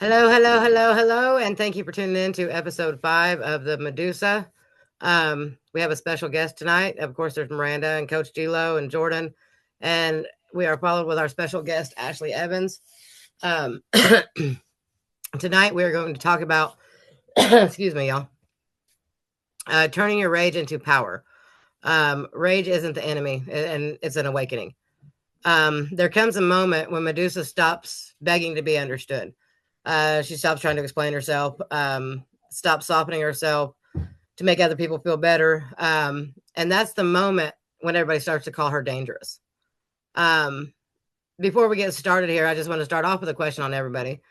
Hello, hello, hello, hello, and thank you for tuning in to episode 5 of the Medusa. We have a special guest tonight. Of course, there's Miranda and Coach G-Lo and Jordan, and we are followed with our special guest, Ashley Evans. Tonight, we are going to talk about, excuse me, y'all, turning your rage into power. Rage isn't the enemy, and it's an awakening. There comes a moment when Medusa stops begging to be understood. She stops trying to explain herself, stops softening herself to make other people feel better. And that's the moment when everybody starts to call her dangerous. Before we get started here, I just want to start off with a question on everybody.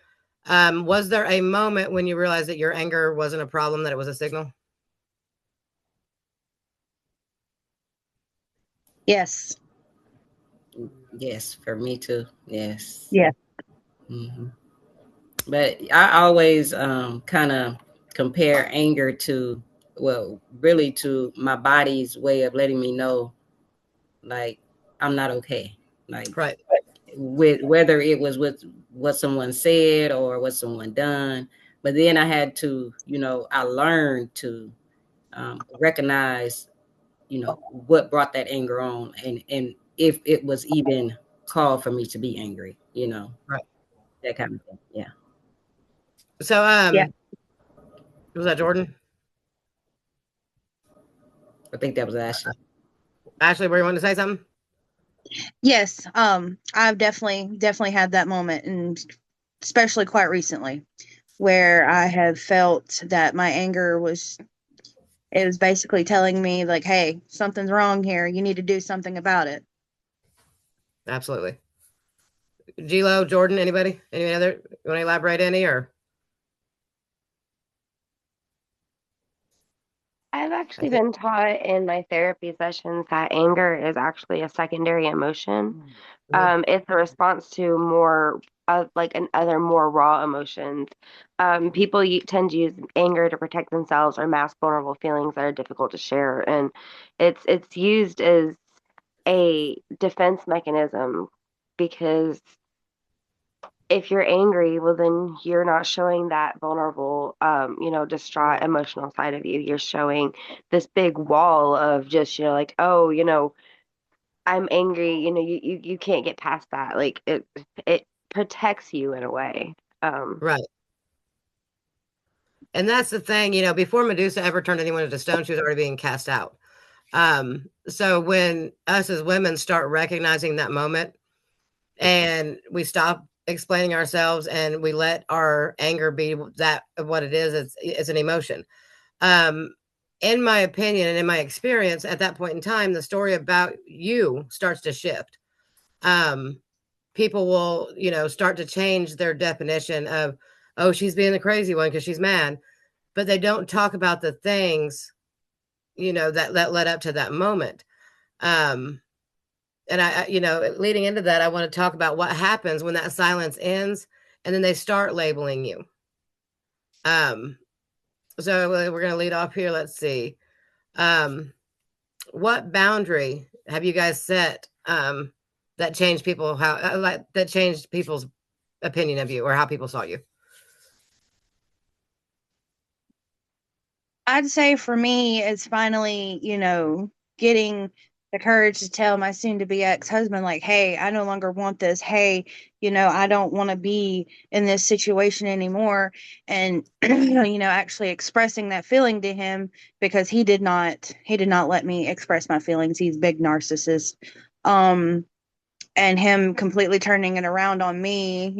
Was there a moment when you realized that your anger wasn't a problem, that it was a signal? Yes. Yes, for me too. Yes. Yeah. Mm-hmm. But I always kind of compare anger to, really to my body's way of letting me know, like, I'm not okay. Like, right. With whether it was with what someone said or what someone done. But then I had to, I learned to recognize, what brought that anger on, and if it was even called for me to be angry, right, that kind of thing. Yeah. So, was that Jordan? I think that was Ashley. Ashley, were you wanting to say something? Yes. I've definitely had that moment, and especially quite recently, where I have felt that my anger was basically telling me, like, hey, something's wrong here. You need to do something about it. Absolutely. G-Lo, Jordan, anybody? Any other? You want to elaborate any, or? I've actually been taught in my therapy sessions that anger is actually a secondary emotion. It's a response to more like other more raw emotions. People tend to use anger to protect themselves or mask vulnerable feelings that are difficult to share, and it's used as a defense mechanism because if you're angry, well, then you're not showing that vulnerable, distraught emotional side of you. You're showing this big wall of just, like, oh, I'm angry. You can't get past that. Like it protects you in a way. Right. And that's the thing, before Medusa ever turned anyone into stone, she was already being cast out. So when us as women start recognizing that moment and we stop explaining ourselves and we let our anger be that what it is, it's an emotion. In my opinion and in my experience at that point in time, the story about you starts to shift. People will, start to change their definition of, oh, she's being the crazy one because she's mad, but they don't talk about the things, that led up to that moment. And I, leading into that, I want to talk about what happens when that silence ends and then they start labeling you. So we're going to lead off here. Let's see. What boundary have you guys set that changed people that changed people's opinion of you or how people saw you? I'd say for me, it's finally, getting the courage to tell my soon to be ex-husband, like, hey, I no longer want this. Hey, I don't want to be in this situation anymore. And, actually expressing that feeling to him because he did not let me express my feelings. He's a big narcissist. And him completely turning it around on me,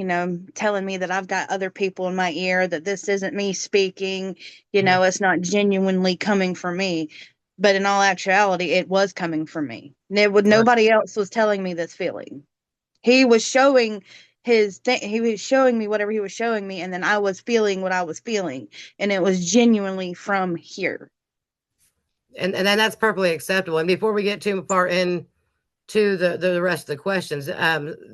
telling me that I've got other people in my ear, that this isn't me speaking, it's not genuinely coming from me. But in all actuality, it was coming from me. Nobody else was telling me this feeling. He was showing he was showing me whatever he was showing me, and then I was feeling what I was feeling, and it was genuinely from here. And then that's perfectly acceptable. And before we get too far in to the rest of the questions,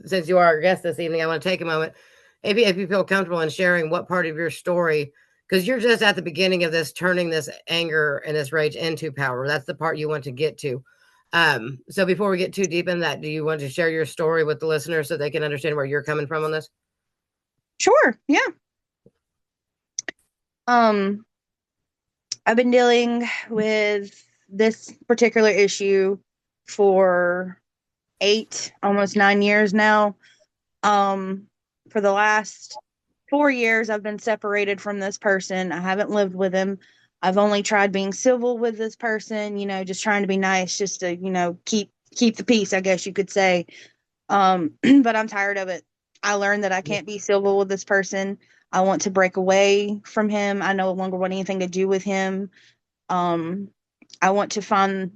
since you are our guest this evening, I want to take a moment, if you feel comfortable in sharing what part of your story, because you're just at the beginning of this, turning this anger and this rage into power. That's the part you want to get to. So before we get too deep in that, do you want to share your story with the listeners so they can understand where you're coming from on this? Sure. Yeah. Um, I've been dealing with this particular issue for 8, almost 9 years now. For the last 4 years, I've been separated from this person. I haven't lived with him. I've only tried being civil with this person, just trying to be nice, just to, keep the peace, I guess you could say. But I'm tired of it. I learned that I can't be civil with this person. I want to break away from him. I no longer want anything to do with him. Um, I want to find,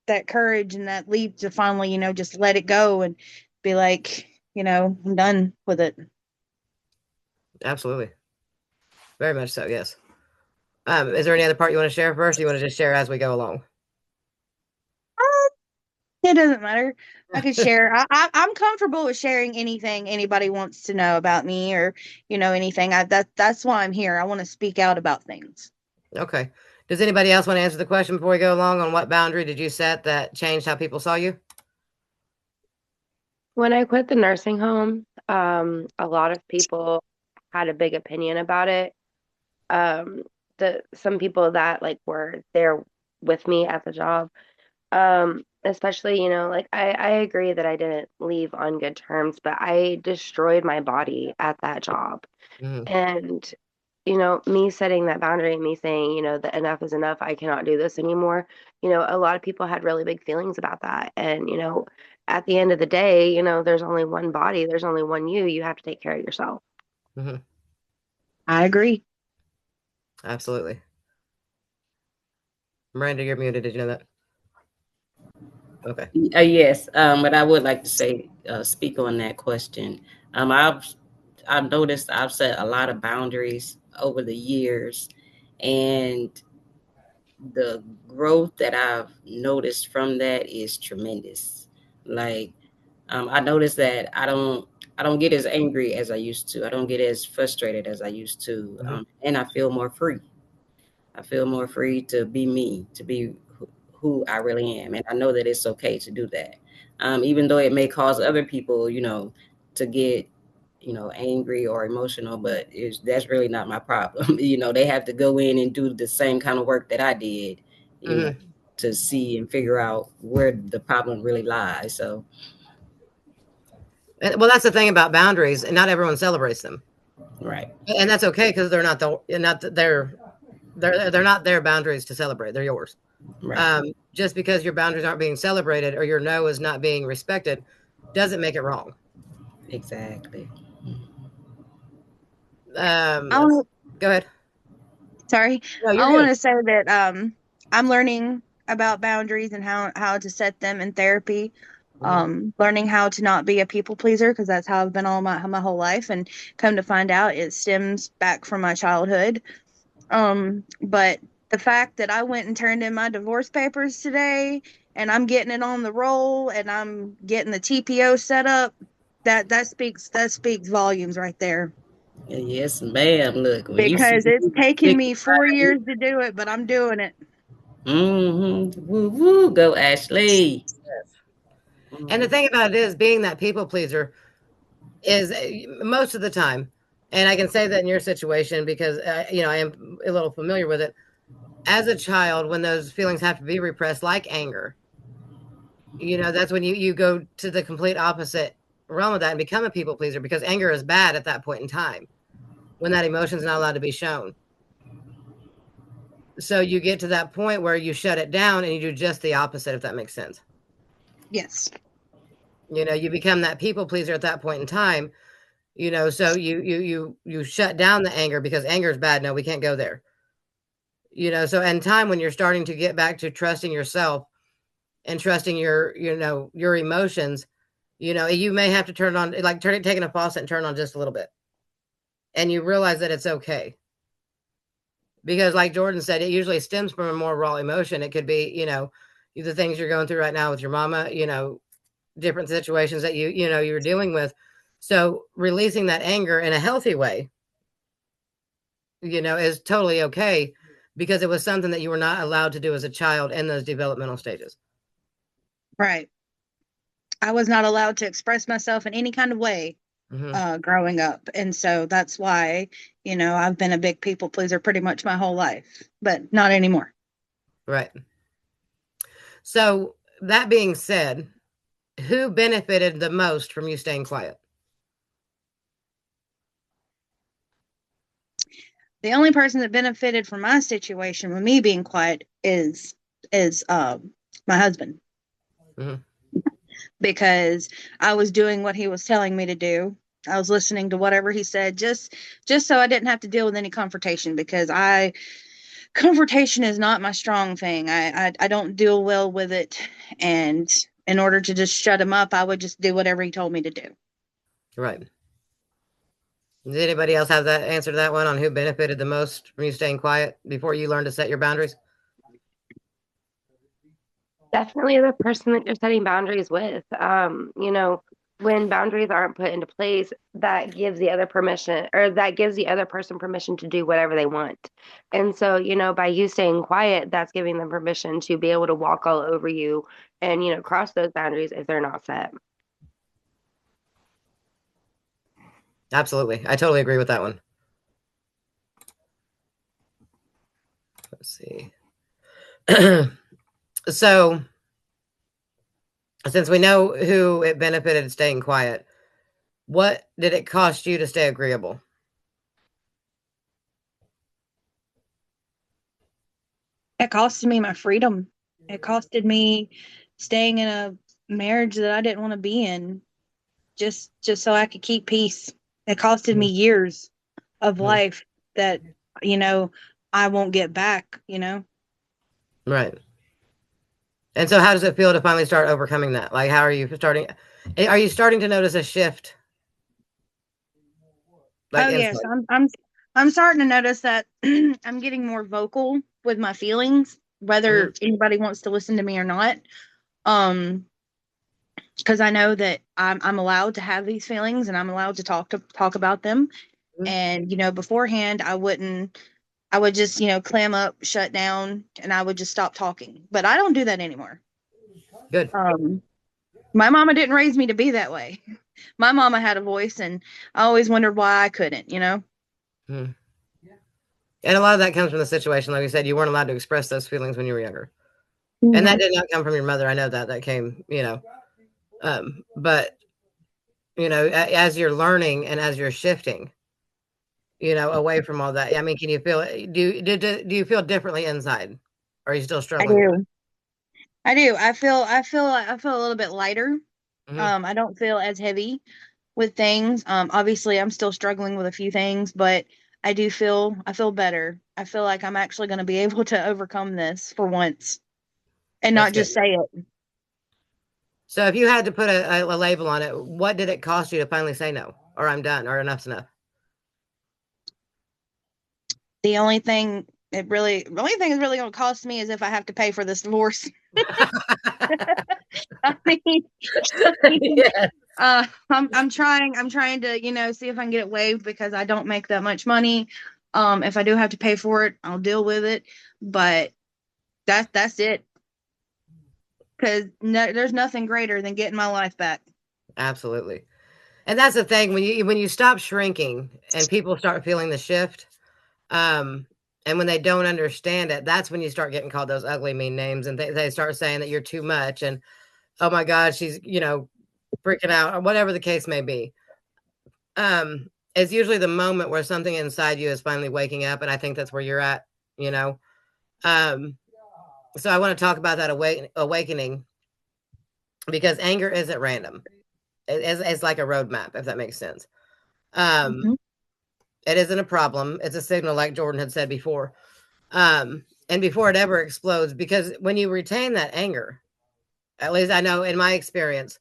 that courage and that leap to finally, just let it go and be like, I'm done with it. Absolutely. Very much so, yes. Is there any other part you want to share first, or you want to just share as we go along? It doesn't matter. I could share. I'm comfortable with sharing anything anybody wants to know about me, or anything. That's why I'm here. I want to speak out about things. Okay. Does anybody else want to answer the question before we go along? On what boundary did you set that changed how people saw you? When I quit the nursing home, a lot of people had a big opinion about it. Um, some people that like were there with me at the job, especially, like I agree that I didn't leave on good terms, but I destroyed my body at that job. Mm-hmm. And, me setting that boundary and me saying, that enough is enough, I cannot do this anymore. A lot of people had really big feelings about that. And, at the end of the day, there's only one body, there's only one you. You have to take care of yourself. Mm-hmm. I agree. Absolutely. Miranda, you're muted. Did you know that? Okay. Yes, but I would like to say, speak on that question. I've noticed I've set a lot of boundaries over the years, and the growth that I've noticed from that is tremendous. Like, I noticed that I don't get as angry as I used to. I don't get as frustrated as I used to, and I feel more free. I feel more free to be me, to be who I really am, and I know that it's okay to do that, even though it may cause other people, to get, angry or emotional. But that's really not my problem. They have to go in and do the same kind of work that I did, to see and figure out where the problem really lies. So, well, that's the thing about boundaries, and not everyone celebrates them, right, and that's okay because they're not their boundaries to celebrate. They're yours. right. Just because your boundaries aren't being celebrated or your no is not being respected doesn't make it wrong. Exactly. Go ahead. Sorry. No, I want to say that I'm learning about boundaries and how to set them in therapy. Learning how to not be a people pleaser, because that's how I've been all my whole life, and come to find out it stems back from my childhood. But the fact that I went and turned in my divorce papers today, and I'm getting it on the roll, and I'm getting the TPO set up, that speaks volumes right there. Yes, ma'am. Look, when you see Because it's taken me 4 65, years to do it, but I'm doing it. woo woo, go Ashley. And the thing about it is, being that people pleaser is most of the time, and I can say that in your situation because I am a little familiar with it. As a child, when those feelings have to be repressed, like anger, that's when you go to the complete opposite realm of that and become a people pleaser, because anger is bad at that point in time when that emotion is not allowed to be shown. So you get to that point where you shut it down and you do just the opposite, if that makes sense. Yes. You become that people pleaser at that point in time, so you shut down the anger because anger is bad. No, we can't go there. So in time when you're starting to get back to trusting yourself and trusting your emotions, you may have to turn on, like taking a faucet and turn on just a little bit. And you realize that it's okay. Because like Jordan said, it usually stems from a more raw emotion. It could be, the things you're going through right now with your mama, different situations that you're dealing with. So releasing that anger in a healthy way, is totally okay, because it was something that you were not allowed to do as a child in those developmental stages. Right. I was not allowed to express myself in any kind of way. growing up. And so that's why, I've been a big people pleaser pretty much my whole life, but not anymore. Right. So that being said, who benefited the most from you staying quiet? The only person that benefited from my situation with me being quiet is my husband. Because I was doing what he was telling me to do. I was listening to whatever he said, just so I didn't have to deal with any confrontation, because confrontation is not my strong thing. I don't deal well with it. And in order to just shut him up, I would just do whatever he told me to do. Right. Does anybody else have that answer to that one on who benefited the most from you staying quiet before you learned to set your boundaries? Definitely the person that you're setting boundaries with. When boundaries aren't put into place, that gives the other permission, or that gives the other person permission to do whatever they want. And so, by you staying quiet, that's giving them permission to be able to walk all over you and, cross those boundaries if they're not set. Absolutely. I totally agree with that one. Let's see. So, since we know who it benefited staying quiet, what did it cost you to stay agreeable? It costed me my freedom. It costed me staying in a marriage that I didn't want to be in, just so I could keep peace. It costed me years of life that, I won't get back, Right. And so how does it feel to finally start overcoming that? Like, how are you starting? Are you starting to notice a shift? Like, yes, I'm starting to notice that I'm getting more vocal with my feelings, whether anybody wants to listen to me or not. Because I know that I'm allowed to have these feelings, and I'm allowed to talk about them. And beforehand, I would just clam up, shut down, and I would just stop talking. But I don't do that anymore. Good. My mama didn't raise me to be that way. My mama had a voice, and I always wondered why I couldn't. And a lot of that comes from the situation, like you said, you weren't allowed to express those feelings when you were younger. And that did not come from your mother. I know that came, but as you're learning and as you're shifting, away from all that. I mean, can you feel, do you feel differently inside? Or are you still struggling? I do. I feel a little bit lighter. I don't feel as heavy with things. Obviously I'm still struggling with a few things, but I feel better. I feel like I'm actually going to be able to overcome this for once and not just say it. So if you had to put a label on it, what did it cost you to finally say no, or I'm done, or enough's enough? The only thing it's really going to cost me is if I have to pay for this divorce. I mean, yes. I'm trying to, see if I can get it waived, because I don't make that much money. If I do have to pay for it, I'll deal with it. But that's it. Because there's nothing greater than getting my life back. Absolutely. And that's the thing, when you stop shrinking and people start feeling the shift, and when they don't understand it, that's when you start getting called those ugly, mean names, and they start saying that you're too much, and oh my God, she's freaking out, or whatever the case may be. It's usually the moment where something inside you is finally waking up, and I think that's where you're at. So I want to talk about that awakening, because anger isn't random. It's like a roadmap, if that makes sense. It isn't a problem. It's a signal, like Jordan had said before. And before it ever explodes, because when you retain that anger, at least I know in my experience,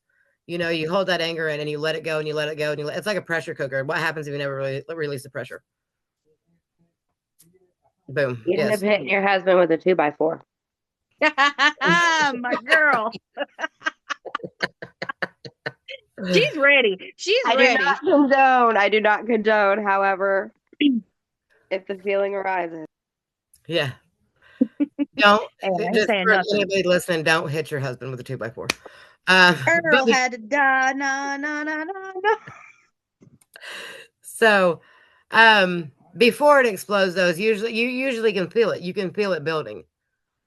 you hold that anger in and you let it go and you let it go. And it's like a pressure cooker. What happens if you never really release the pressure? Boom. You end up hitting your husband with a 2x4. My girl. She's ready. Ready. I do not condone, however, if the feeling arises. Yeah. Don't, just for anybody listening, don't hit your husband with a 2x4. Earl had to die. No. So, before it explodes, though, you usually can feel it. You can feel it building.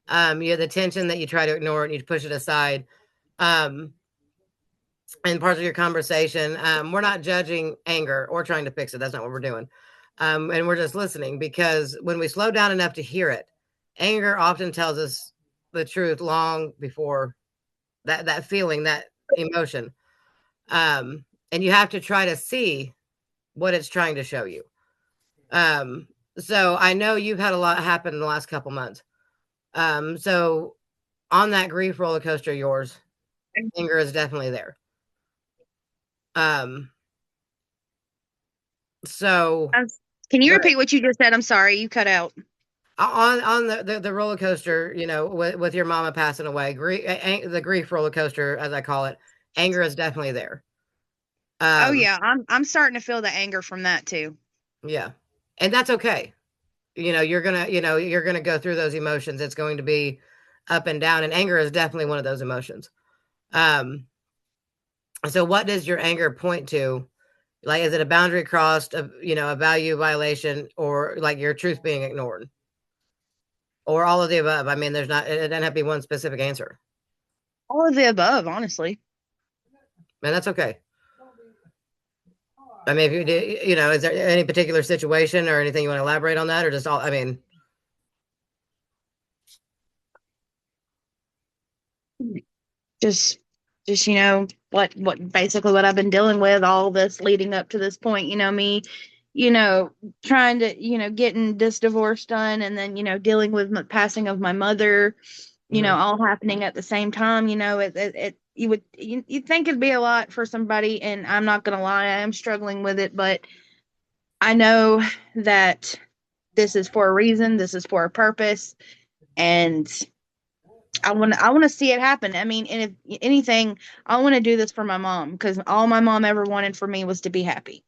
You have the tension that you try to ignore and you push it aside. In parts of your conversation, we're not judging anger or trying to fix it. That's not what we're doing. And we're just listening, because when we slow down enough to hear it, anger often tells us the truth long before that feeling, that emotion. And you have to try to see what it's trying to show you. So I know you've had a lot happen in the last couple months. So on that grief roller coaster of yours, anger is definitely there. So can you repeat what you just said? I'm sorry, you cut out. On the roller coaster, with your mama passing away, the grief roller coaster, as I call it, anger is definitely there. Oh yeah, I'm starting to feel the anger from that too. Yeah, and that's okay. You're gonna go through those emotions. It's going to be up and down, and anger is definitely one of those emotions. So what does your anger point to? Like, is it a boundary crossed, a value violation, or like your truth being ignored? Or all of the above? I mean, it doesn't have to be one specific answer. All of the above, honestly. And that's okay. I mean, if you do, is there any particular situation or anything you want to elaborate on that, or just all, I mean. Just what basically what I've been dealing with all this leading up to this point, me, trying to, getting this divorce done, and then, dealing with the passing of my mother, all happening at the same time. You'd think it'd be a lot for somebody, and I'm not going to lie, I am struggling with it, but I know that this is for a reason, this is for a purpose, and I want to see it happen. I mean, and if anything, I want to do this for my mom, because all my mom ever wanted for me was to be happy.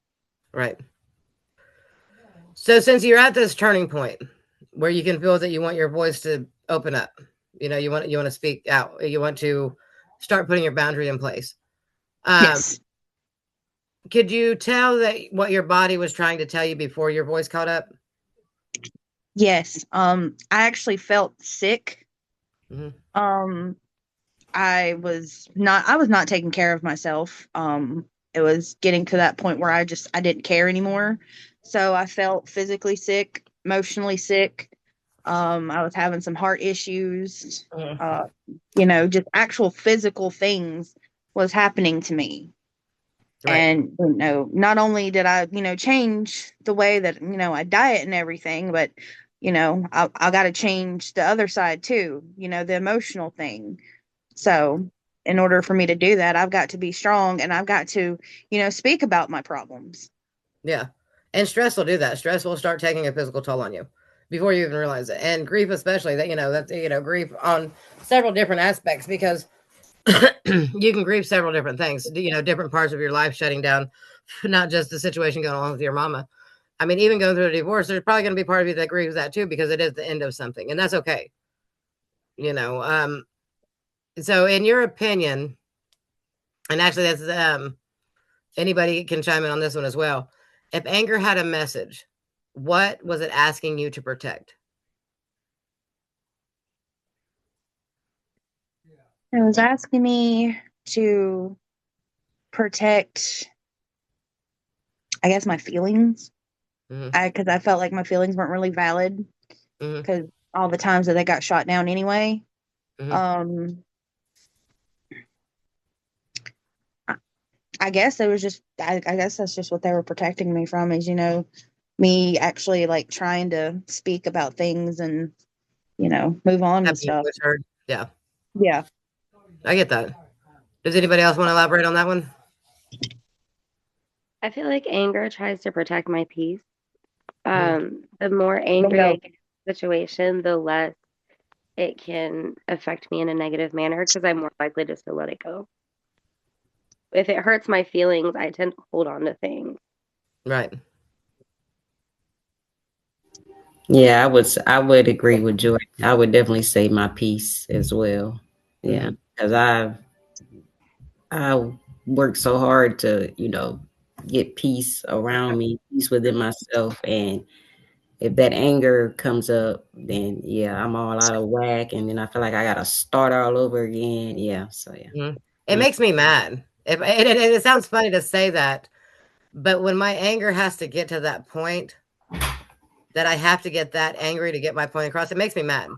Right. So since you're at this turning point where you can feel that you want your voice to open up, you want to speak out, you want to start putting your boundary in place. Yes. Could you tell that what your body was trying to tell you before your voice caught up? Yes. I actually felt sick. Mm-hmm. I was not taking care of myself. It was getting to that point where I didn't care anymore. So I felt physically sick, emotionally sick. I was having some heart issues. Just actual physical things was happening to me. Right. And, not only did I, change the way that, I diet and everything, but, I got to change the other side too, the emotional thing. So in order for me to do that, I've got to be strong, and I've got to, speak about my problems. Yeah. And stress will do that. Stress will start taking a physical toll on you before you even realize it. And grief, especially, that's grief on several different aspects, because you can grieve several different things, different parts of your life shutting down, not just the situation going on with your mama. I mean, even going through a divorce, there's probably going to be part of you that grieves that too, because it is the end of something, and that's okay. So in your opinion, and actually that's, anybody can chime in on this one as well. If anger had a message, what was it asking you to protect? It was asking me to protect, I guess, my feelings. Because I felt like my feelings weren't really valid, because all the times that they got shot down anyway. I guess it was just, I guess that's just what they were protecting me from, is, me actually like trying to speak about things and, move on and stuff. Yeah. Yeah. I get that. Does anybody else want to elaborate on that one? I feel like anger tries to protect my peace. The more angry I get in a situation, the less it can affect me in a negative manner, because I'm more likely just to let it go. If it hurts my feelings, I tend to hold on to things. Right. Yeah, I would agree with Joy. I would definitely say my peace as well. Yeah, because I worked so hard to, get peace around me, peace within myself. And if that anger comes up, then yeah, I'm all out of whack, and then I feel like I gotta start all over again. Yeah, so yeah. Mm-hmm. It makes me mad. It sounds funny to say that, but when my anger has to get to that point, that I have to get that angry to get my point across, it makes me mad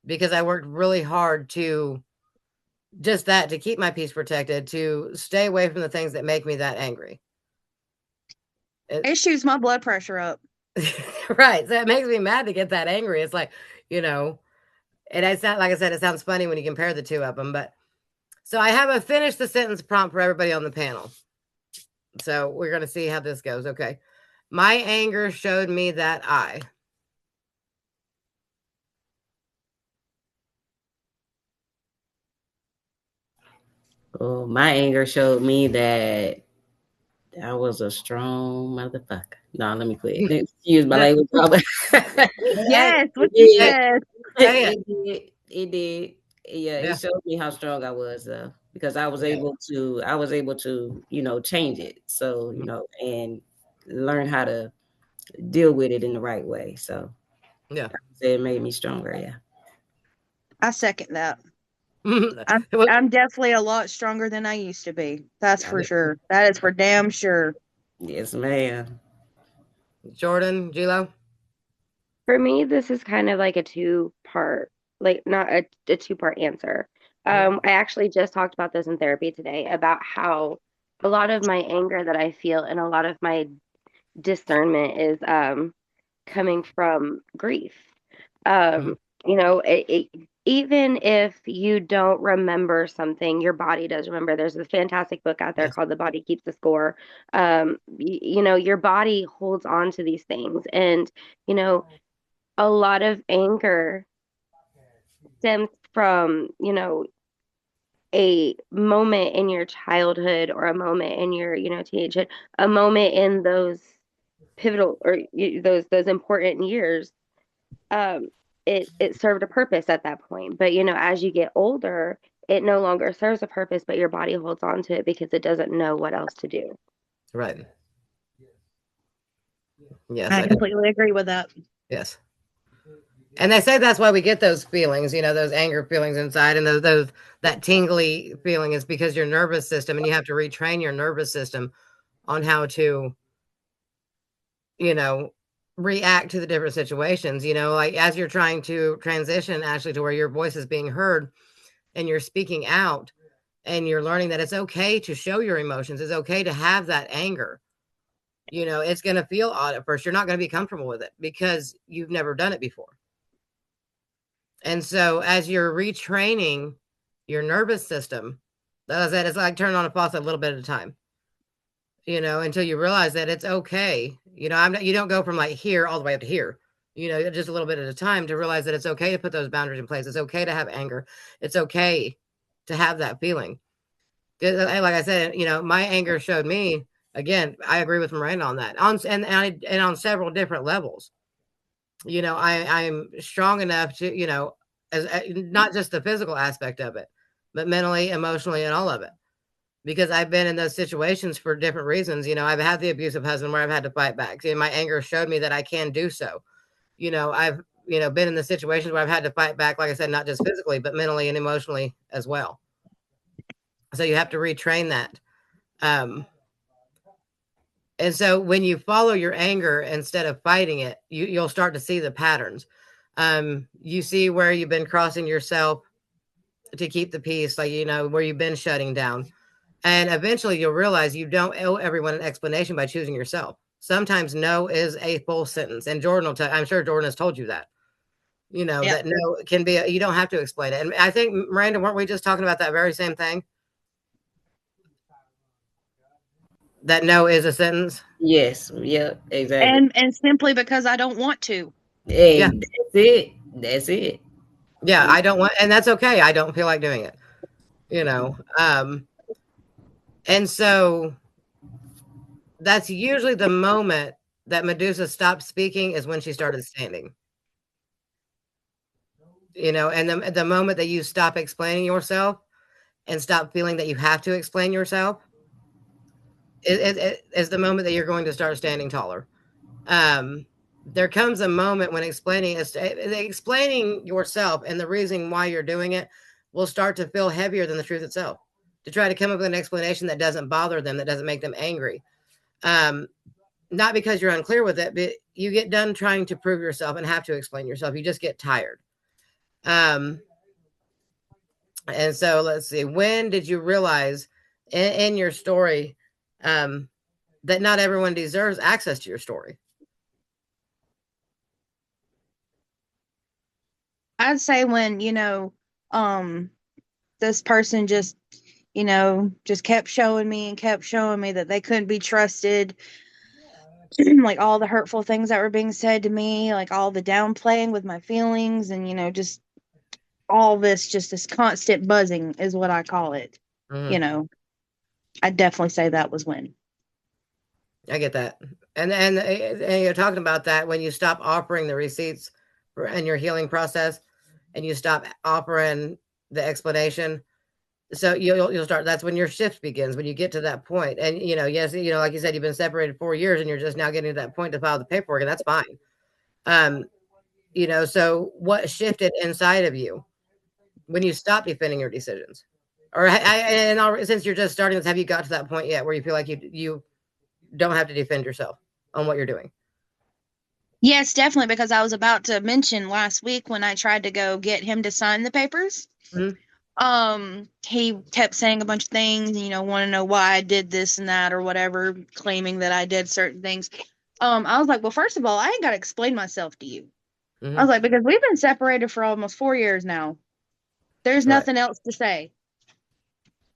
because I worked really hard to just that, to keep my peace protected, to stay away from the things that make me that angry. It shoots my blood pressure up. Right. So it makes me mad to get that angry. It's like, and it's not, like I said, it sounds funny when you compare the two of them, but so I have a finish the sentence prompt for everybody on the panel. So we're going to see how this goes. Okay. My anger showed me that Oh, my anger showed me that I was a strong motherfucker. No, let me quit. Excuse my language. Yes, what you said. It did. Yeah, it showed me how strong I was, because I was able to, change it. So, and learn how to deal with it in the right way. So, yeah, it made me stronger. Yeah, I second that. I'm definitely a lot stronger than I used to be. That's for sure. That is for damn sure. Yes, ma'am. Jordan, Gilo? For me, this is kind of like a two-part, like not a two-part answer. I actually just talked about this in therapy today about how a lot of my anger that I feel and a lot of my discernment is coming from grief. Even if you don't remember something, your body does remember. There's a fantastic book out there called The Body Keeps the Score. Your body holds on to these things. And, a lot of anger stems from, a moment in your childhood or a moment in your, teenagehood, a moment in those pivotal or those important years. It served a purpose at that point. But, as you get older, it no longer serves a purpose, but your body holds on to it because it doesn't know what else to do. Right. Yes. I completely agree with that. Yes. And they say that's why we get those feelings, those anger feelings inside, and those that tingly feeling is because your nervous system, and you have to retrain your nervous system on how to, react to the different situations, like as you're trying to transition actually to where your voice is being heard and you're speaking out and you're learning that it's okay to show your emotions. It's okay to have that anger. It's going to feel odd at first. You're not going to be comfortable with it because you've never done it before. And so as you're retraining your nervous system, as I said, it's like turning on a faucet a little bit at a time, until you realize that it's okay. You don't go from like here all the way up to here, just a little bit at a time to realize that it's okay to put those boundaries in place. It's okay to have anger. It's okay to have that feeling. Like I said, my anger showed me, again, I agree with Miranda on that, and on several different levels. I'm strong enough to, as not just the physical aspect of it, but mentally, emotionally, and all of it. Because I've been in those situations for different reasons. I've had the abusive husband where I've had to fight back. See, my anger showed me that I can do so. I've, been in the situations where I've had to fight back, like I said, not just physically, but mentally and emotionally as well. So you have to retrain that. And so when you follow your anger instead of fighting it, you'll start to see the patterns. You see where you've been crossing yourself to keep the peace, like, where you've been shutting down. And eventually you'll realize you don't owe everyone an explanation by choosing yourself. Sometimes no is a full sentence. And Jordan will tell, I'm sure Jordan has told you that, that no can be, you don't have to explain it. And I think, Miranda, weren't we just talking about that very same thing? That no is a sentence? Yes. Yeah, exactly. And simply because I don't want to. Hey, yeah. That's it. Yeah, I don't want, and that's okay. I don't feel like doing it, and so that's usually the moment that Medusa stopped speaking is when she started standing. And the moment that you stop explaining yourself and stop feeling that you have to explain yourself, is the moment that you're going to start standing taller. Um, there comes a moment when explaining yourself and the reason why you're doing it will start to feel heavier than the truth itself. To try to come up with an explanation that doesn't bother them, that doesn't make them angry. Um, Not because you're unclear with it, but you get done trying to prove yourself and have to explain yourself. You just get tired. Um, and so let's see. When did you realize in your story that not everyone deserves access to your story? I'd say when, this person just, just kept showing me and kept showing me that they couldn't be trusted. Like all the hurtful things that were being said to me, like all the downplaying with my feelings, and, just all this, just this constant buzzing is what I call it. Mm-hmm. I'd definitely say that was when. I get that. And you're talking about that when you stop offering the receipts in your healing process and you stop offering the explanation. So you'll start, that's when your shift begins, when you get to that point. And, yes, like you said, you've been separated 4 years and you're just now getting to that point to file the paperwork, and that's fine. So what shifted inside of you when you stopped defending your decisions? Or since you're just starting this, have you got to that point yet where you feel like you don't have to defend yourself on what you're doing? Yes, definitely, because I was about to mention last week when I tried to go get him to sign the papers. Mm-hmm. He kept saying a bunch of things, want to know why I did this and that or whatever, claiming that I did certain things. I was like, well, first of all, I ain't got to explain myself to you. Mm-hmm. I was like, because we've been separated for almost 4 years now. There's nothing else to say.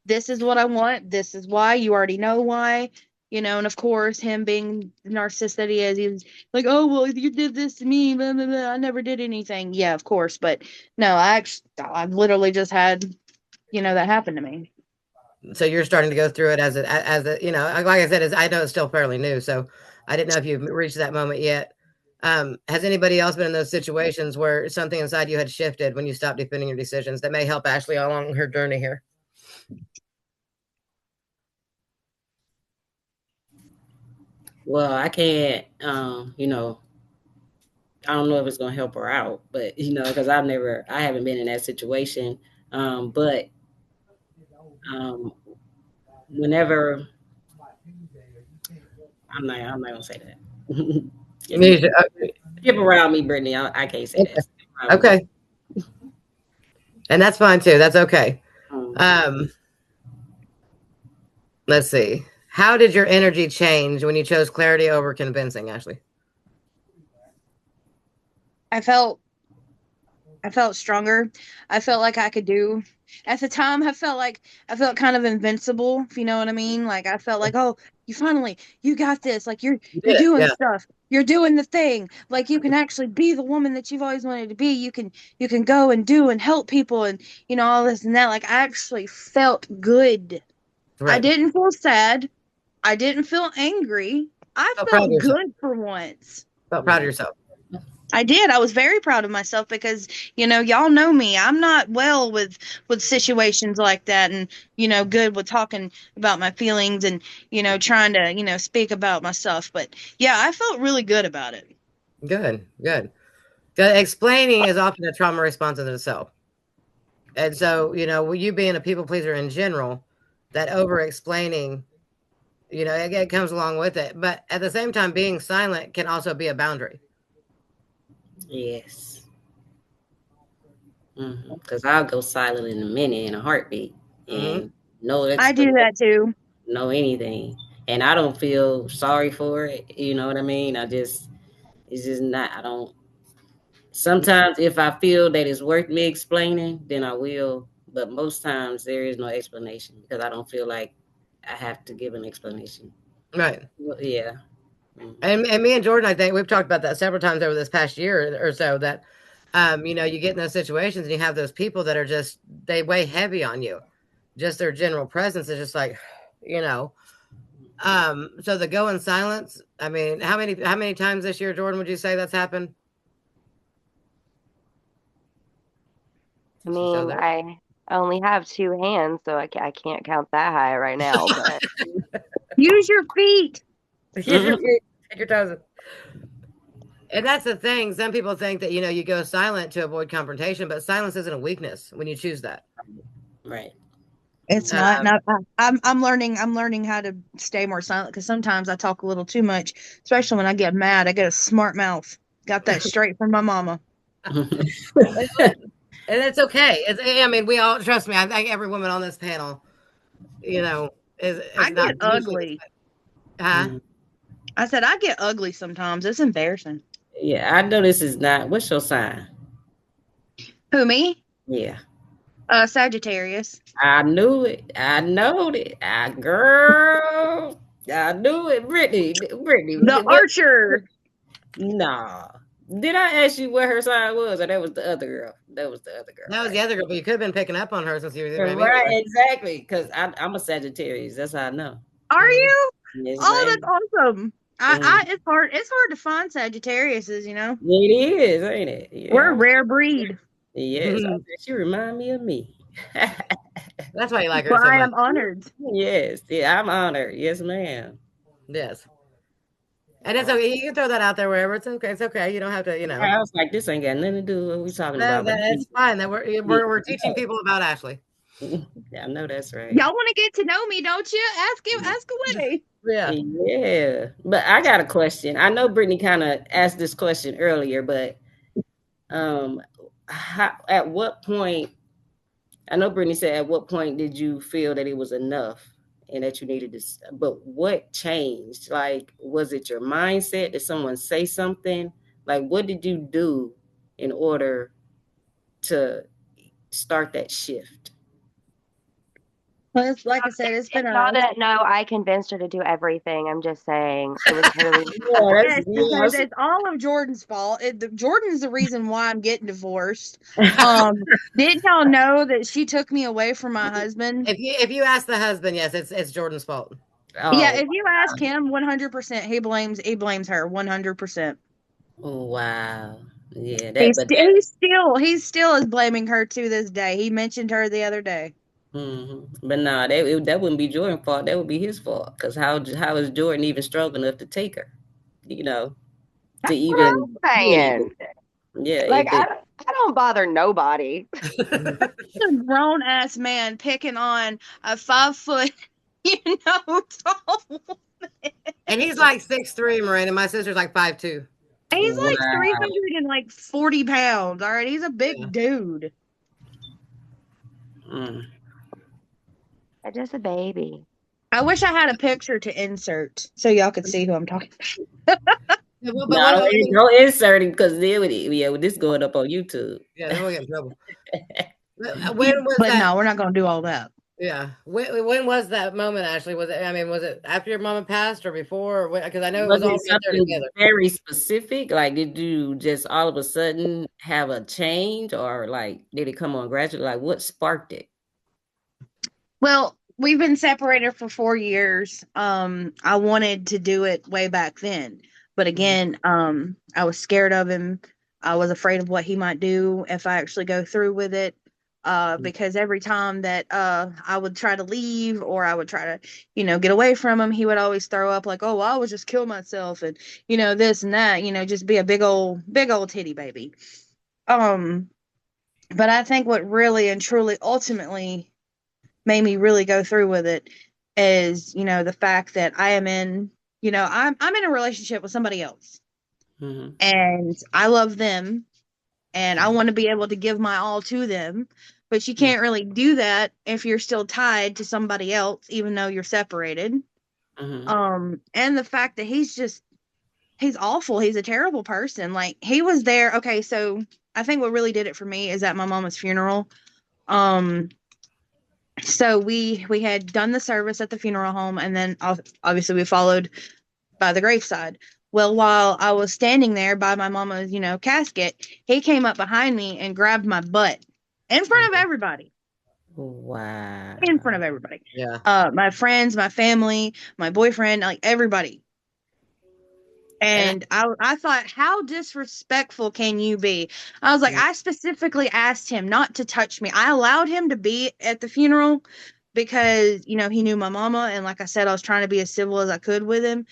This is what I want. This is why. You already know why. And of course, him being the narcissist that he is, he's like, oh, well, you did this to me. Blah, blah, blah. I never did anything. Yeah, of course. But no, I've literally just had, that happen to me. So you're starting to go through it as a, like I said, I know it's still fairly new. So I didn't know if you've reached that moment yet. Has anybody else been in those situations where something inside you had shifted when you stopped defending your decisions that may help Ashley along her journey here? Well, I can't, I don't know if it's going to help her out, but, because I haven't been in that situation. But whenever, I'm not going to say that. Skip around me, Brittany. I can't say that. Okay. And that's fine too. That's okay. Let's see. How did your energy change when you chose clarity over convincing, Ashley? I felt stronger. I felt like I could do. At the time, I felt kind of invincible, if you know what I mean. Like I felt like, oh, you got this. Like you're doing stuff. You're doing the thing. Like you can actually be the woman that you've always wanted to be. You can go and do and help people and all this and that. Like I actually felt good. Right. I didn't feel sad. I didn't feel angry. I felt good for once. Felt proud of yourself. I did. I was very proud of myself because, y'all know me. I'm not well with situations like that and, good with talking about my feelings and, trying to, speak about myself. But yeah, I felt really good about it. Good. Explaining is often a trauma response in itself. And so, you being a people pleaser in general, that over explaining, it comes along with it. But at the same time, being silent can also be a boundary. Yes. Because I'll go silent in a minute, in a heartbeat, and I do that too. Know anything, and I don't feel sorry for it. You know what I mean? It's just not. I don't. Sometimes, if I feel that it's worth me explaining, then I will. But most times, there is no explanation because I don't feel like I have to give an explanation. Right. Well, yeah. And me and Jordan, I think we've talked about that several times over this past year or so that, you get in those situations and you have those people that are they weigh heavy on you. Just their general presence is just like, so the go in silence. I mean, how many times this year, Jordan, would you say that's happened? I mean, I only have 2 hands, so I can't count that high right now. But Use your feet. Use your feet. Take your toes. And that's the thing. Some people think that, you go silent to avoid confrontation, but silence isn't a weakness when you choose that. Right. It's not. I'm learning how to stay more silent because sometimes I talk a little too much, especially when I get mad. I get a smart mouth. Got that straight from my mama. And it's okay. We all, trust me, I think every woman on this panel, is I not get ugly. Huh? I said I get ugly sometimes. It's embarrassing. Yeah, I know this is not. What's your sign? Who, me? Yeah. Sagittarius. I knew it. I know it. Girl. I knew it. Brittany. The archer. Nah. Did I ask you what her sign was, or that was the other girl? That was the other girl. That was the other girl, but you could have been picking up on her since you were right. Exactly. Because I'm a Sagittarius. That's how I know. Are you? Yes, oh, that's awesome. It's hard to find Sagittariuses, It is, ain't it? Yeah. We're a rare breed. Yes. She remind me of me. That's why you like her well, so much. I am honored. Yes. Yeah, I'm honored. Yes, ma'am. Yes. And it's okay. You can throw that out there wherever. It's okay. It's okay. You don't have to, I was like, this ain't got nothing to do with what we talking about. That's fine. That we're teaching people about Ashley. I know that's right. Y'all want to get to know me, don't you? Ask away. Yeah. But I got a question. I know Brittany kind of asked this question earlier, but at what point, I know Brittany said, at what point did you feel that it was enough and that you needed this? But what changed? Like, was it your mindset? Did someone say something? Like, what did you do in order to start that shift? Well, it's like I said, it's been not that I convinced her to do everything. I'm just saying it was really because it's all of Jordan's fault. Jordan's the reason why I'm getting divorced. Didn't y'all know that she took me away from my husband? If you ask the husband, yes, it's Jordan's fault. Yeah, if you ask him, 100%, he blames her 100%. Oh wow. Yeah, he still is blaming her to this day. He mentioned her the other day. But nah, that wouldn't be Jordan's fault. That would be his fault. Because how is Jordan even strong enough to take her? To even saying. Yeah, like I don't bother nobody. A grown ass man picking on a 5 foot, tall woman. And he's like 6'3", Miranda. My sister's like 5'2". And he's like 340 pounds. All right, he's a big dude. Just a baby. I wish I had a picture to insert so y'all could see who I'm talking about. No inserting because with this going up on YouTube. Yeah, then we'll get in trouble. No, we're not going to do all that. Yeah. When was that moment, Ashley? Was it after your mama passed or before? Because I know it was all something very specific. Like, did you just all of a sudden have a change, or like did it come on gradually? Like, what sparked it? Well, we've been separated for 4 years. I wanted to do it way back then, but again, I was scared of him. I was afraid of what he might do if I actually go through with it. Because every time that I would try to leave or I would try to, get away from him, he would always throw up like, oh, well, I would just kill myself and, this and that, just be a big old titty baby. But I think what really and truly ultimately made me really go through with it is, the fact that I am in, I'm in a relationship with somebody else and I love them. And I want to be able to give my all to them. But you can't really do that if you're still tied to somebody else, even though you're separated. And the fact that he's awful. He's a terrible person. Like, he was there. Okay, so I think what really did it for me is at my mama's funeral. So we had done the service at the funeral home. And then obviously we followed by the graveside. Well, while I was standing there by my mama's, casket, he came up behind me and grabbed my butt in front of everybody. Wow. In front of everybody. Yeah. My friends, my family, my boyfriend, like everybody. And I thought, how disrespectful can you be? I was like, I specifically asked him not to touch me. I allowed him to be at the funeral, because, you know, he knew my mama. And like I said, I was trying to be as civil as I could with him.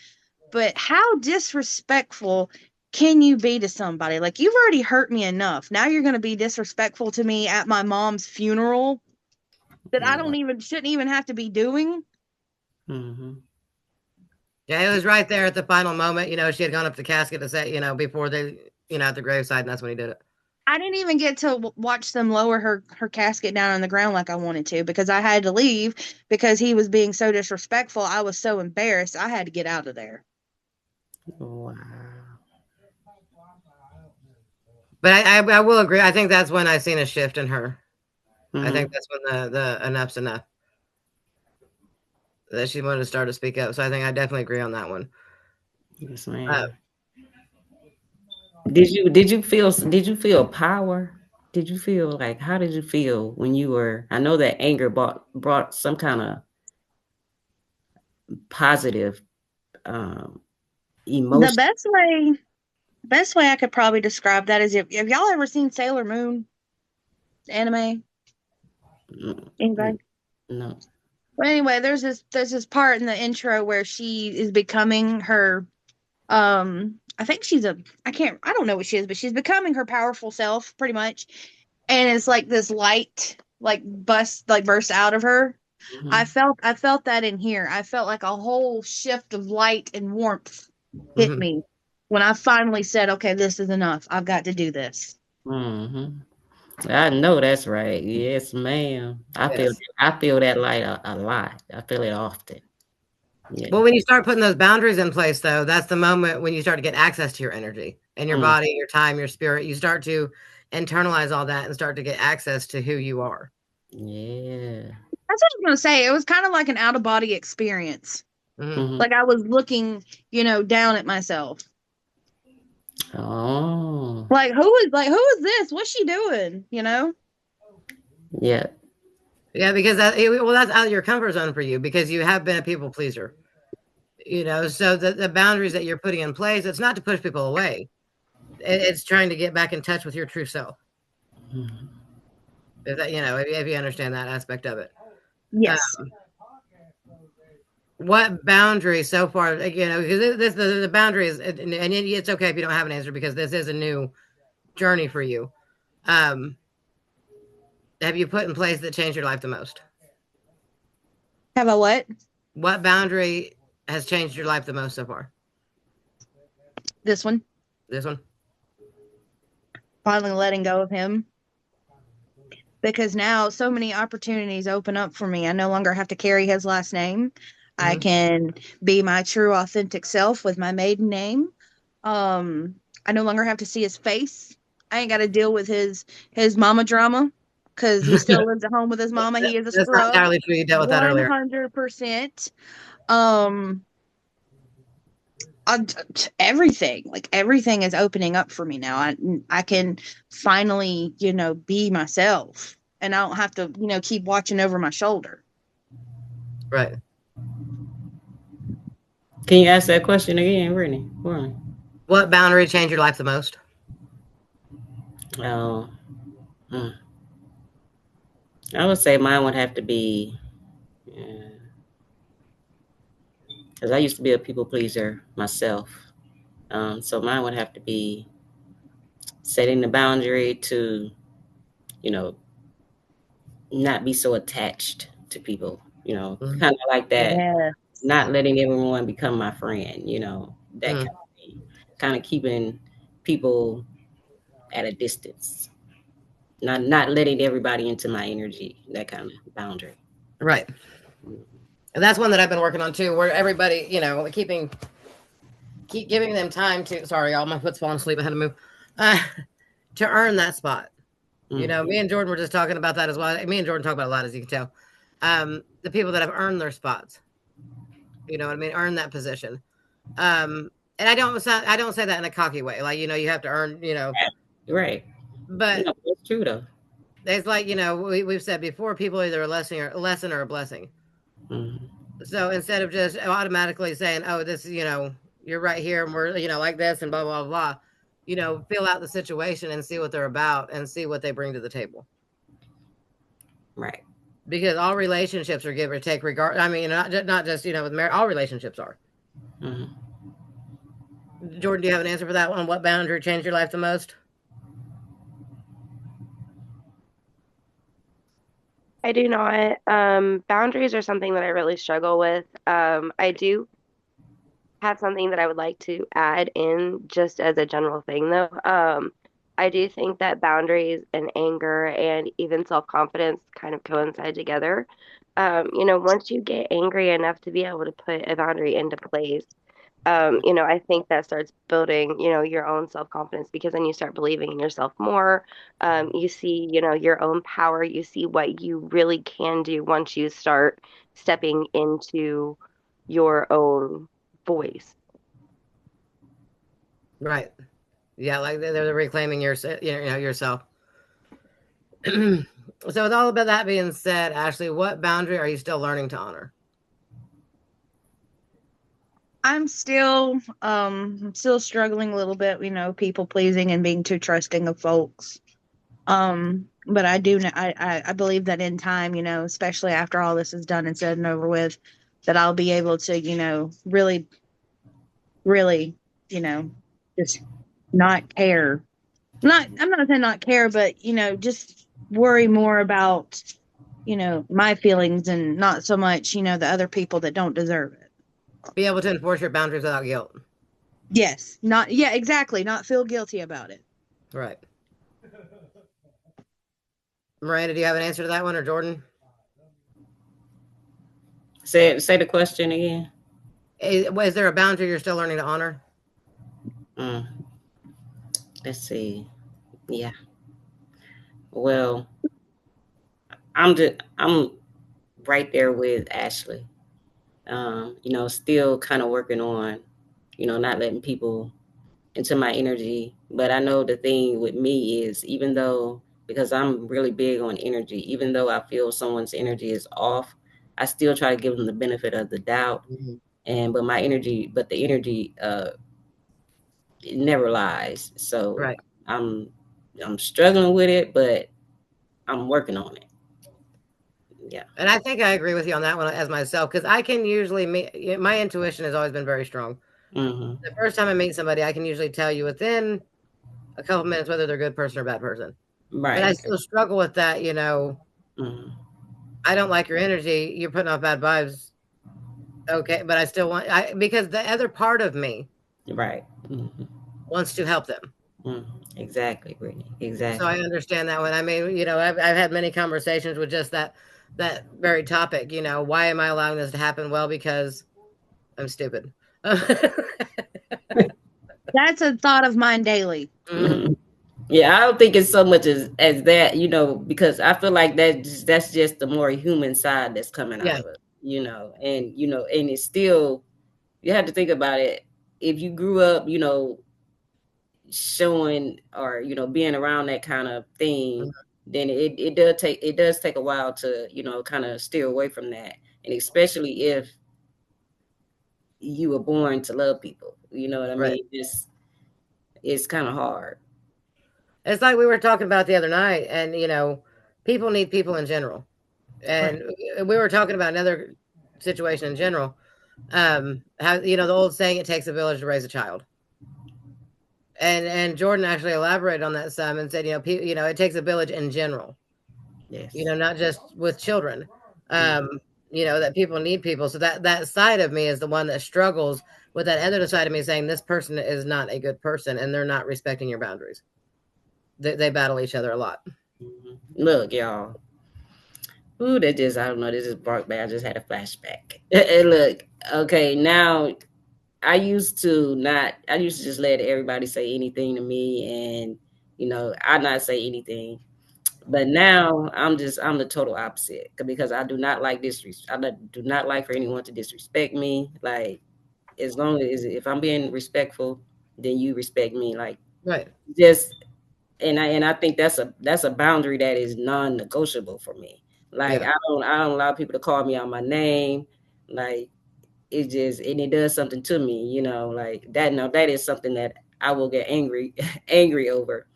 But how disrespectful can you be to somebody? Like, you've already hurt me enough. Now you're going to be disrespectful to me at my mom's funeral that I shouldn't even have to be doing. Mm-hmm. Yeah, it was right there at the final moment. You know, she had gone up to the casket to say, you know, before they, you know, at the graveside, and that's when he did it. I didn't even get to watch them lower her casket down on the ground like I wanted to, because I had to leave because he was being so disrespectful. I was so embarrassed. I had to get out of there. Wow. But I will agree. I think that's when I seen a shift in her. Mm-hmm. I think that's when the enough's enough. That she wanted to start to speak up. So I think I definitely agree on that one. Yes, ma'am. Did you feel power? Did you feel like, how did you feel when you were, I know that anger brought some kind of positive emotion. The best way I could probably describe that is, if y'all ever seen Sailor Moon anime? Anybody? No. Well, anyway, there's this part in the intro where she is becoming her, I think I don't know what she is, but she's becoming her powerful self pretty much. And it's like this light bursts out of her. Mm-hmm. I felt that in here. I felt like a whole shift of light and warmth hit me when I finally said, okay, this is enough. I've got to do this. Mm-hmm. I know that's right. Yes, ma'am. I feel that light a lot. I feel it often. Yeah. Well, when you start putting those boundaries in place, though, that's the moment when you start to get access to your energy and your body, your time, your spirit. You start to internalize all that and start to get access to who you are. Yeah. That's what I was going to say. It was kind of like an out of body experience. Mm-hmm. Like I was looking, you know, down at myself. Oh. Like who is this? What's she doing? You know? Yeah. Yeah, because that's out of your comfort zone for you, because you have been a people pleaser. You know, so the boundaries that you're putting in place, it's not to push people away. It's trying to get back in touch with your true self. Mm-hmm. If that, you know, if you understand that aspect of it. Yes. What boundary so far, you know, because the boundary is, and it's okay if you don't have an answer, because this is a new journey for you. Have you put in place that changed your life the most? Have a what? What boundary has changed your life the most so far? This one. This one? Finally letting go of him. Because now so many opportunities open up for me. I no longer have to carry his last name. I can be my true, authentic self with my maiden name. I no longer have to see his face. I ain't got to deal with his mama drama, because he still lives at home with his mama. He is a That's scrub. not entirely true. You dealt with that earlier. 100%. Everything is opening up for me now. I can finally, you know, be myself, and I don't have to, you know, keep watching over my shoulder. Right. Can you ask that question again, Brittany? What boundary changed your life the most? I would say mine would have to be, because I used to be a people pleaser myself. So mine would have to be setting the boundary to, you know, not be so attached to people, you know, kind of like that. Yeah. Not letting everyone become my friend, you know, that kind of thing. Kind of keeping people at a distance. Not letting everybody into my energy, that kind of boundary. Right. And that's one that I've been working on too, where everybody, you know, keep giving them time to, sorry, y'all, my foot's falling asleep. I had to move, to earn that spot. You know, me and Jordan were just talking about that as well. Me and Jordan talk about a lot, as you can tell. The people that have earned their spots, you know what I mean? Earn that position. And I don't say that in a cocky way. Like, you know, you have to earn, you know. Right. But no, it's true though. It's like, you know, we've said before, people either a lesson or a blessing. So instead of just automatically saying, oh, this, you know, you're right here and we're, you know, like this and blah, blah, blah, you know, feel out the situation and see what they're about and see what they bring to the table. Right. Because all relationships are give or take, regard. I mean, not just with marriage. All relationships are. Mhm. Jordan, do you have an answer for that one? What boundary changed your life the most? I do not. Boundaries are something that I really struggle with. I do have something that I would like to add in just as a general thing, though. I do think that boundaries and anger and even self-confidence kind of coincide together. Once you get angry enough to be able to put a boundary into place, I think that starts building, your own self-confidence because then you start believing in yourself more. You see, your own power. You see what you really can do once you start stepping into your own voice. Right. Yeah, like they're reclaiming yourself. So, with all of that being said, Ashley, what boundary are you still learning to honor? I'm still struggling a little bit, people pleasing and being too trusting of folks. But I believe that in time, especially after all this is done and said and over with, that I'll be able to, really, really, just not care. I'm not saying not care, but just worry more about, my feelings and not so much, the other people that don't deserve it. Be able to enforce your boundaries without guilt. Yes, yeah, exactly. Not feel guilty about it. Right. Miranda, do you have an answer to that one, or Jordan? Say the question again. Is there a boundary you're still learning to honor? Let's see. Yeah. Well, I'm right there with Ashley. Still kind of working on, not letting people into my energy. But I know the thing with me is, even though, because I'm really big on energy, even though I feel someone's energy is off, I still try to give them the benefit of the doubt. Mm-hmm. But the energy, it never lies. So right. I'm struggling with it, but I'm working on it. Yeah. And I think I agree with you on that one as myself, because I can usually my intuition has always been very strong. Mm-hmm. The first time I meet somebody, I can usually tell you within a couple minutes whether they're a good person or a bad person. Right. But I still struggle with that, Mm-hmm. I don't like your energy. You're putting off bad vibes. Okay, but I still because the other part of me, right, mm-hmm. wants to help them. Exactly, Brittany. Exactly. So I understand that one. I mean, I've had many conversations with just that very topic. Why am I allowing this to happen? Well, because I'm stupid. That's a thought of mine daily. Mm-hmm. Yeah, I don't think it's so much as that, because I feel like that's just the more human side that's coming out of it, and it's still, you have to think about it. If you grew up, showing or being around that kind of thing, mm-hmm. then it does take a while to kind of steer away from that, and especially if you were born to love people, you know what I mean? It's kind of hard. It's like we were talking about the other night, and people need people in general, and we were talking about another situation in general. How the old saying, "It takes a village to raise a child." And Jordan actually elaborated on that some and said, it takes a village in general. Yes. Not just with children. That people need people. So that side of me is the one that struggles with that other side of me saying this person is not a good person and they're not respecting your boundaries. They battle each other a lot. Look, y'all. Ooh, I don't know, this just brought back. I just had a flashback. And look, okay, now I used to just let everybody say anything to me, and I not say anything. But now I'm the total opposite, because I do not like disrespect. I do not like for anyone to disrespect me. Like, as long as if I'm being respectful, then you respect me. Like, right. Just and I think that's a boundary that is non-negotiable for me. Like, yeah. I don't allow people to call me out my name. Like, it just, and it does something to me, like that. Now that is something that I will get angry over,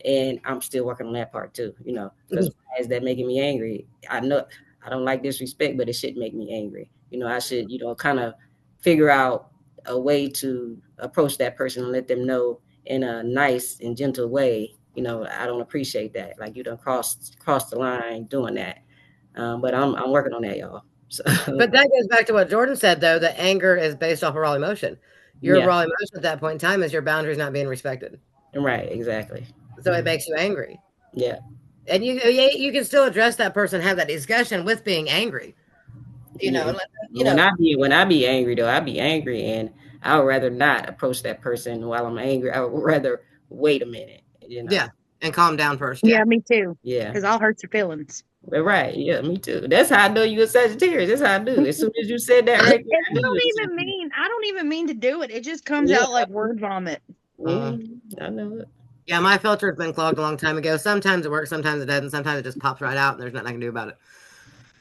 and I'm still working on that part too, because why is that making me angry? I know I don't like disrespect, but it shouldn't make me angry. I should, kind of figure out a way to approach that person and let them know in a nice and gentle way, I don't appreciate that. Like, you done crossed the line doing that. But I'm working on that, y'all. So. But that goes back to what Jordan said, though, that anger is based off of raw emotion. Your raw emotion at that point in time is your boundaries not being respected. Right, exactly. So it makes you angry. Yeah. And you can still address that person, have that discussion with being angry. When I be angry, though, I be angry, and I would rather not approach that person while I'm angry. I would rather wait a minute. Yeah, and calm down first. Yeah, me too. Yeah, because I'll hurt your feelings. Right. Yeah, me too. That's how I know you a Sagittarius. That's how I do. As soon as you said that, right there, I don't even mean to do it. It just comes out like word vomit. I know it. Yeah, my filter's been clogged a long time ago. Sometimes it works, sometimes it doesn't. Sometimes it just pops right out, and there's nothing I can do about it.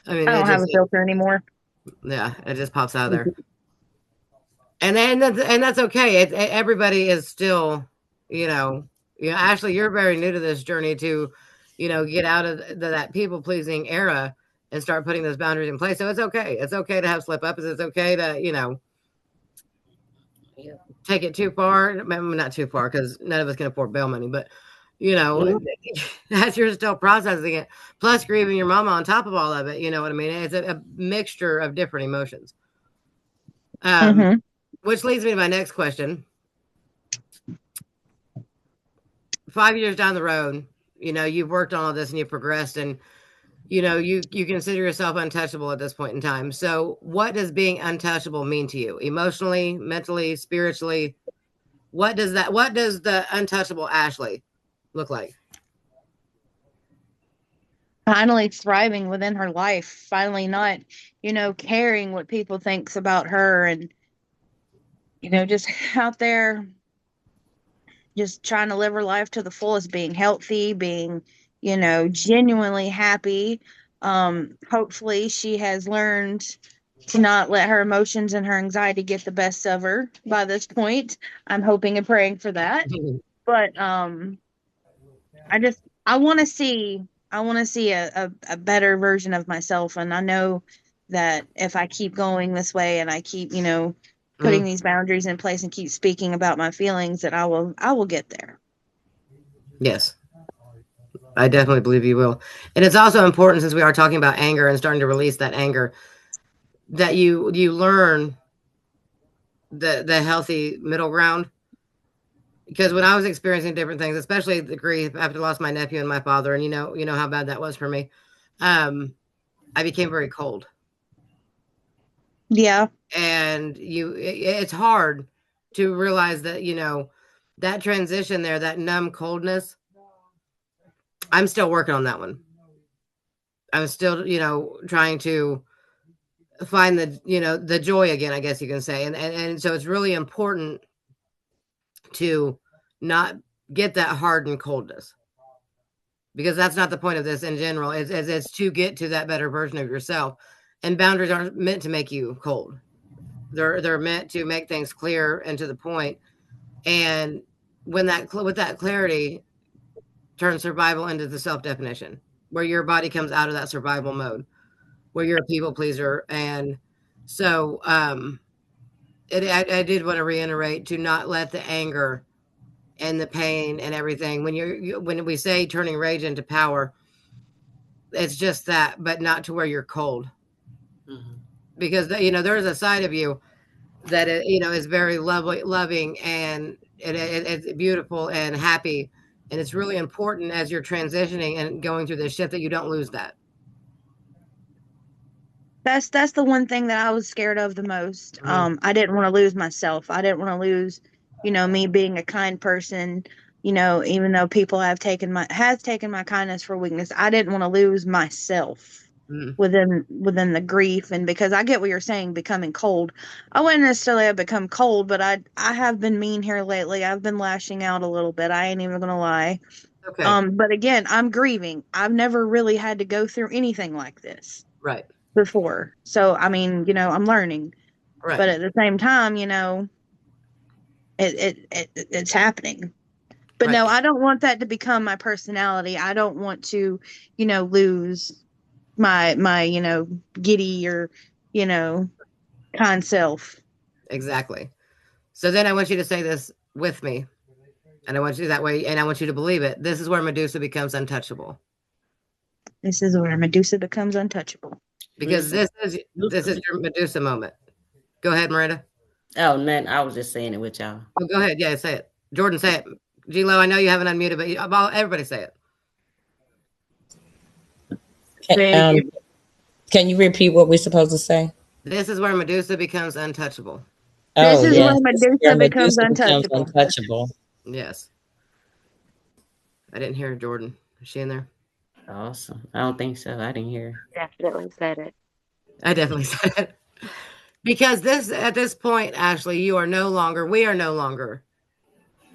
I mean, I don't have a filter anymore. Yeah, it just pops out of there. And that's okay. Everybody is still, Ashley, you're very new to this journey to, get out of that people pleasing era and start putting those boundaries in place. So it's okay. It's okay to have slip ups. It's okay to, take it too far. Not too far, because none of us can afford bail money, but as you're still processing it, plus grieving your mama on top of all of it, you know what I mean? It's a mixture of different emotions. Which leads me to my next question. 5 years down the road, you've worked on all this and you've progressed, and you consider yourself untouchable at this point in time. So what does being untouchable mean to you? Emotionally, mentally, spiritually? What does the untouchable Ashley look like? Finally thriving within her life, finally not, caring what people thinks about her, and, just out there, just trying to live her life to the fullest, being healthy, being, genuinely happy. Hopefully she has learned to not let her emotions and her anxiety get the best of her by this point. I'm hoping and praying for that. But I want to see a better version of myself. And I know that if I keep going this way and I keep, putting these boundaries in place and keep speaking about my feelings, that I will get there. Yes. I definitely believe you will. And it's also important, since we are talking about anger and starting to release that anger, that you learn the healthy middle ground. Because when I was experiencing different things, especially the grief after I lost my nephew and my father, and you know how bad that was for me, I became very cold. Yeah. And it's hard to realize that, that transition there, that numb coldness, I'm still working on that one. I'm still, trying to find the joy again, I guess you can say. And so it's really important to not get that hardened coldness, because that's not the point of this in general. It's to get to that better version of yourself. And boundaries aren't meant to make you cold. They're meant to make things clear and to the point. And with that clarity, turn survival into the self-definition, where your body comes out of that survival mode, where you're a people pleaser. And so I did want to reiterate to not let the anger and the pain and everything, when we say turning rage into power, it's just that, but not to where you're cold. Because there's a side of you that is very loving, and it's beautiful and happy. And it's really important as you're transitioning and going through this shift that you don't lose that. That's the one thing that I was scared of the most. I didn't want to lose myself. I didn't want to lose, me being a kind person, even though people has taken my kindness for weakness. I didn't want to lose myself within the grief. And because I get what you're saying, becoming cold, I wouldn't necessarily have become cold, but I have been mean here lately. I've been lashing out a little bit. I ain't even gonna lie. Okay. But again, I'm grieving. I've never really had to go through anything like this before. So, I mean, I'm learning, but at the same time, it's happening. But no, I don't want that to become my personality. I don't want to, lose my giddy or kind self. Exactly. So then I want you to say this with me. And I want you that way, and I want you to believe it. This is where Medusa becomes untouchable. This is where Medusa becomes untouchable. Because this is your Medusa moment. Go ahead, Miranda. Oh, man, I was just saying it with y'all. Oh, go ahead. Yeah, say it. Jordan, say it. G-Lo, I know you haven't unmuted, but everybody say it. Can you repeat what we're supposed to say? This is where Medusa becomes untouchable. This is where Medusa becomes untouchable. Yes. I didn't hear Jordan. Is she in there? Awesome. I don't think so. I didn't hear. Definitely said it. I definitely said it. Because at this point, Ashley, we are no longer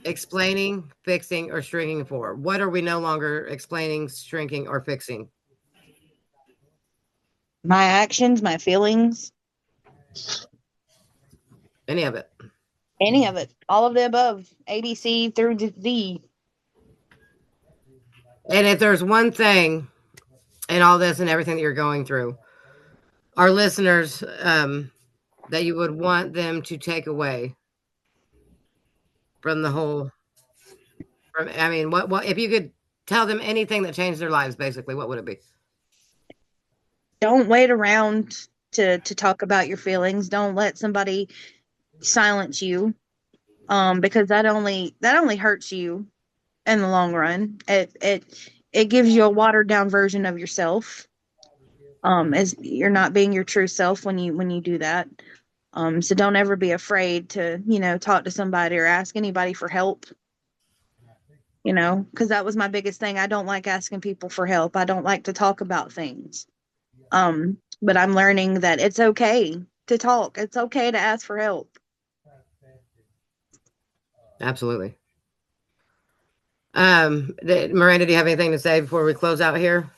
explaining, fixing, or shrinking for. What are we no longer explaining, shrinking, or fixing? My actions, my feelings. Any of it. Any of it. All of the above. ABC through D. And if there's one thing in all this and everything that you're going through, our listeners, that you would want them to take away from the whole, what if you could tell them anything that changed their lives, basically, what would it be? Don't wait around to talk about your feelings. Don't let somebody silence you, because that only hurts you in the long run. It gives you a watered down version of yourself, as you're not being your true self when you do that. So don't ever be afraid to talk to somebody or ask anybody for help, because that was my biggest thing. I don't like asking people for help. I don't like to talk about things. But I'm learning that it's okay to talk. It's okay to ask for help. Absolutely. Miranda, do you have anything to say before we close out here?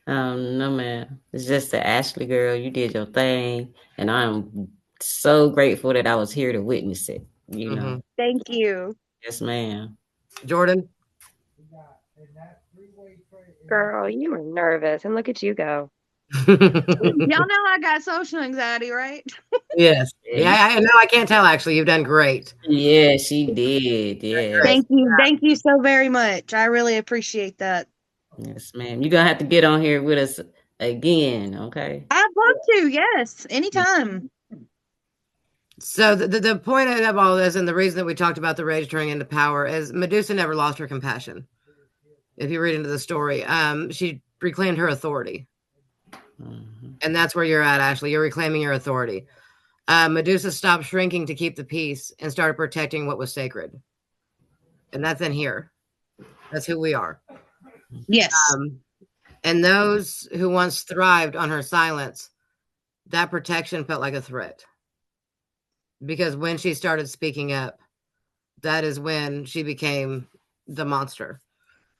No, man. It's just the Ashley girl. You did your thing, and I'm so grateful that I was here to witness it. You know. Thank you. Yes, ma'am. Jordan. Girl, you were nervous, and look at you go. Y'all know I got social anxiety, right? Yes. Yeah, I know. I can't tell, actually. You've done great. Yeah, she did. Yeah. Thank you. Thank you so very much. I really appreciate that. Yes, ma'am. You're going to have to get on here with us again, okay? I'd love to. Yes. Anytime. So the point of all this, and the reason that we talked about the rage turning into power, is Medusa never lost her compassion. If you read into the story, she reclaimed her authority. Mm-hmm. And that's where you're at, Ashley. You're reclaiming your authority. Medusa stopped shrinking to keep the peace and started protecting what was sacred. And that's in here. That's who we are. Yes. And those who once thrived on her silence, that protection felt like a threat. Because when she started speaking up, that is when she became the monster.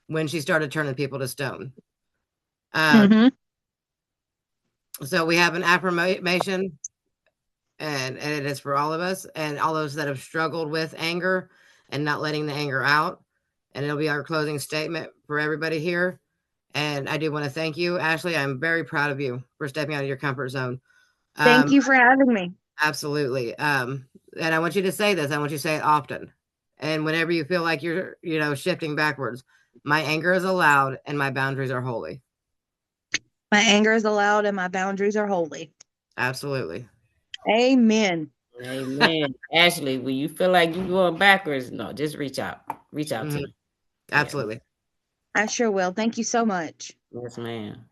When she started turning people to stone. So we have an affirmation, and it is for all of us and all those that have struggled with anger and not letting the anger out. And it'll be our closing statement for everybody here. And I do want to thank you, Ashley. I'm very proud of you for stepping out of your comfort zone. Thank you for having me. Absolutely. And I want you to say this. I want you to say it often. And whenever you feel like you're, shifting backwards, my anger is allowed and my boundaries are holy. My anger is allowed and my boundaries are holy. Absolutely. Amen. Amen. Ashley, when you feel like you're going backwards, no, just reach out. Reach out to me. Absolutely. I sure will. Thank you so much. Yes, ma'am.